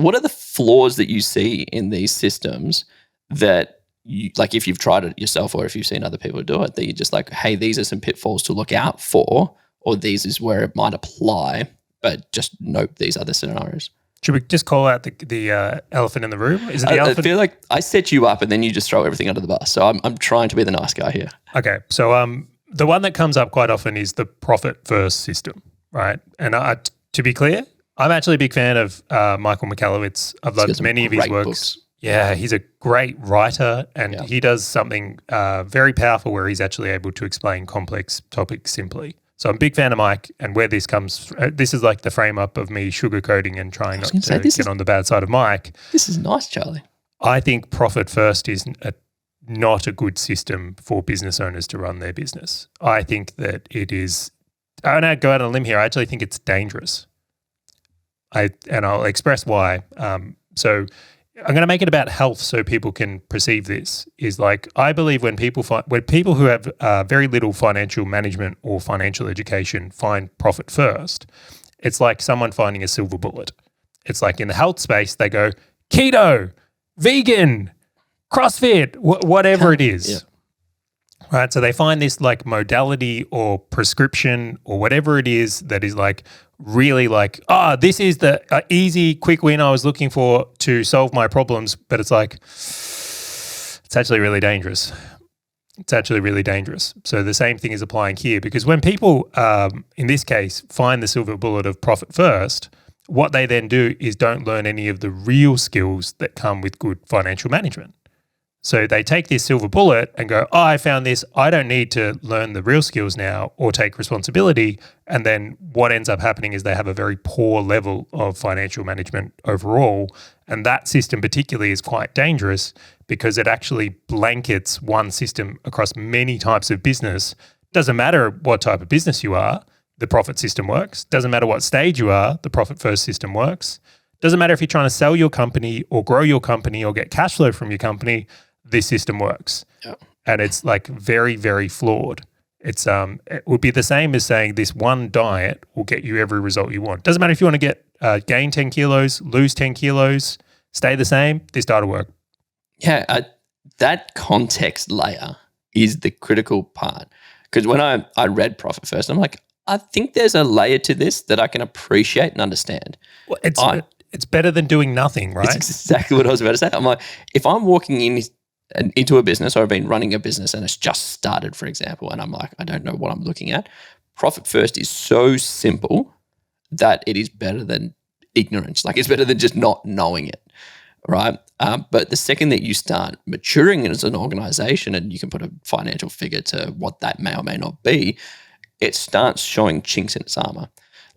what are the flaws that you see in these systems that you, like if you've tried it yourself or if you've seen other people do it, that you're just like, hey, these are some pitfalls to look out for, or these is where it might apply, but just note these other scenarios. Should we just call out the elephant in the room? Is it the elephant? I feel like I set you up and then you just throw everything under the bus. So I'm trying to be the nice guy here. Okay. So the one that comes up quite often is the profit first system, right? And to be clear, I'm actually a big fan of Michael Michalowicz. I've loved many of his works. Books. Yeah, he's a great writer and he does something very powerful where he's actually able to explain complex topics simply. So I'm a big fan of Mike, and where this comes, this is like the frame up of me sugarcoating and trying not to get on the bad side of Mike. This is nice, Charlie. I think profit first is not a good system for business owners to run their business. I think that it is, and I'd go out on a limb here, I actually think it's dangerous. And I'll express why. So I'm going to make it about health so people can perceive this. Is like, I believe when people who have very little financial management or financial education find profit first, it's like someone finding a silver bullet. It's like in the health space, they go keto, vegan, CrossFit, whatever it is. Yeah. Right, so they find this like modality or prescription or whatever it is that is like really like, this is the easy, quick win I was looking for to solve my problems. But it's like, it's actually really dangerous. It's actually really dangerous. So the same thing is applying here, because when people, in this case, find the silver bullet of profit first, what they then do is don't learn any of the real skills that come with good financial management. So they take this silver bullet and go, I found this. I don't need to learn the real skills now or take responsibility. And then what ends up happening is they have a very poor level of financial management overall. And that system particularly is quite dangerous because it actually blankets one system across many types of business. Doesn't matter what type of business you are, the profit system works. Doesn't matter what stage you are, the profit first system works. Doesn't matter if you're trying to sell your company or grow your company or get cash flow from your company, this system works. Yeah. And it's like very, very flawed. It would be the same as saying this one diet will get you every result you want. Doesn't matter if you want to get gain 10 kilos, lose 10 kilos, stay the same, this diet will work. Yeah, that context layer is the critical part. Because when I read Profit First, I'm like, I think there's a layer to this that I can appreciate and understand. Well, it's better than doing nothing, right? It's exactly what I was about to say. I'm like, if I'm walking into a business, or I've been running a business and it's just started, for example, and I'm like, I don't know what I'm looking at. Profit first is so simple that it is better than ignorance. Like, it's better than just not knowing it, right? But the second that you start maturing as an organization, and you can put a financial figure to what that may or may not be, it starts showing chinks in its armor.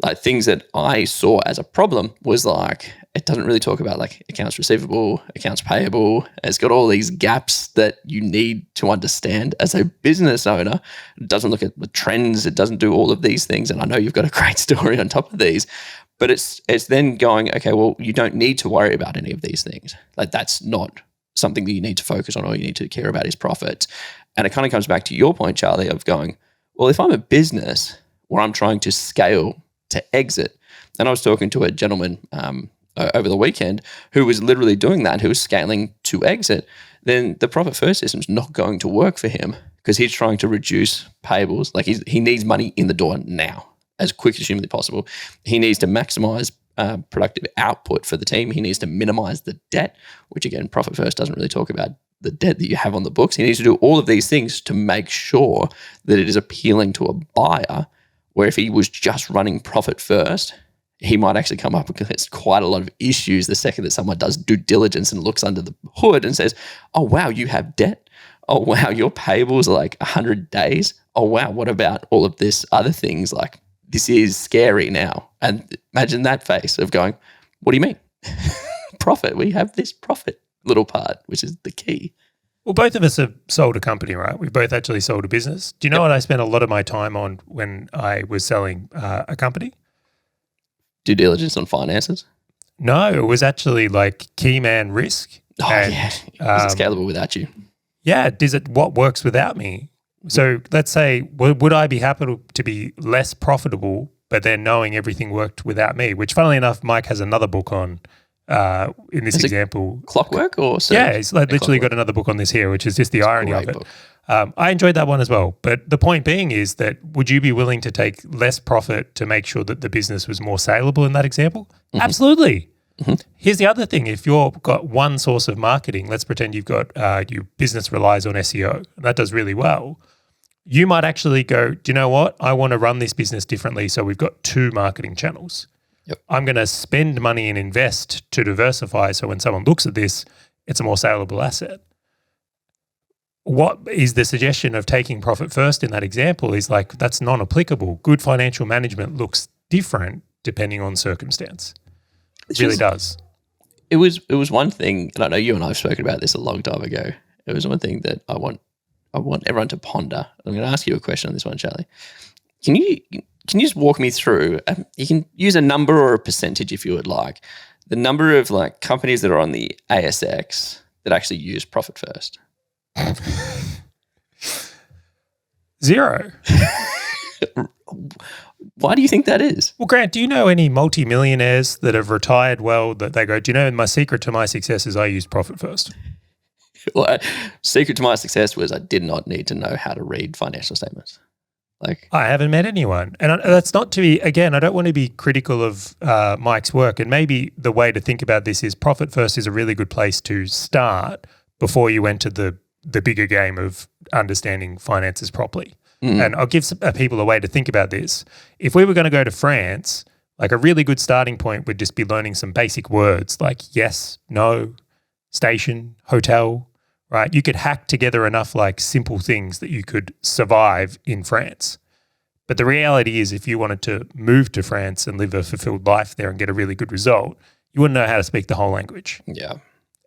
Like, things that I saw as a problem was like, it doesn't really talk about like accounts receivable, accounts payable. It's got all these gaps that you need to understand as a business owner. It doesn't look at the trends. It doesn't do all of these things. And I know you've got a great story on top of these, but it's then going, okay, well, you don't need to worry about any of these things. Like, that's not something that you need to focus on. All you need to care about is profits. And it kind of comes back to your point, Charlie, of going, well, if I'm a business where I'm trying to scale to exit, and I was talking to a gentleman over the weekend who was literally doing that, who was scaling to exit, then the profit first system is not going to work for him because he's trying to reduce payables. Like, he needs money in the door now, as quick as humanly possible. He needs to maximize productive output for the team. He needs to minimize the debt, which again, profit first doesn't really talk about the debt that you have on the books. He needs to do all of these things to make sure that it is appealing to a buyer, where if he was just running profit first, he might actually come up against quite a lot of issues the second that someone does due diligence and looks under the hood and says, oh, wow, you have debt. Oh, wow, your payables are like 100 days. Oh, wow, what about all of this other things? Like, this is scary now. And imagine that face of going, what do you mean? Profit. We have this profit little part, which is the key. Well, both of us have sold a company, right? We've both actually sold a business. Do you know what I spent a lot of my time on when I was selling a company? Due diligence on finances? No, it was actually like key man risk. Oh, and, yeah. Is it scalable without you? Yeah. What works without me? So let's say, would I be happy to be less profitable, but then knowing everything worked without me, which funnily enough, Mike has another book on In this Is it example, Clockwork or so? yeah, he's like literally got another book on this here, which is just the irony of Great it. book. I enjoyed that one as well. But the point being is that would you be willing to take less profit to make sure that the business was more saleable in that example? Absolutely. Here's the other thing. If you've got one source of marketing, let's pretend you've got your business relies on SEO, and that does really well. You might actually go, do you know what? I want to run this business differently. So we've got 2 marketing channels. Yep. I'm going to spend money and invest to diversify. So when someone looks at this, it's a more saleable asset. What is the suggestion of taking profit first in that example is like, that's non-applicable. Good financial management looks different depending on circumstance. It really does. It was one thing, and I know you and I have spoken about this a long time ago. It was one thing that I want everyone to ponder. I'm going to ask you a question on this one, Charley. Can you just walk me through? You can use a number or a percentage if you would like. The number of like companies that are on the ASX that actually use profit first. 0. Why do you think that is? Well, Grant, do you know any multimillionaires that have retired well that they go, do you know my secret to my success is I use profit first? Well, secret to my success was I did not need to know how to read financial statements. Like, I haven't met anyone. And that's not to be, again, I don't want to be critical of Mike's work. And maybe the way to think about this is profit first is a really good place to start before you enter the bigger game of understanding finances properly. And I'll give some people a way to think about this. If we were going to go to France, like a really good starting point would just be learning some basic words like yes, no, station, hotel, right? You could hack together enough like simple things that you could survive in France. But the reality is if you wanted to move to France and live a fulfilled life there and get a really good result, you wouldn't know how to speak the whole language. yeah.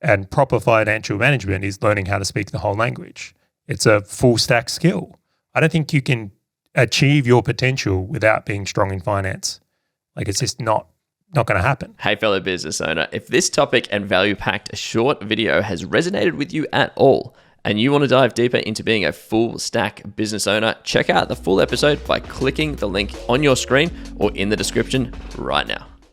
And proper financial management is learning how to speak the whole language. It's a full stack skill. I don't think you can achieve your potential without being strong in finance. Like it's just not going to happen. Hey, fellow business owner, if this topic and value-packed short video has resonated with you at all, and you want to dive deeper into being a full stack business owner, check out the full episode by clicking the link on your screen or in the description right now.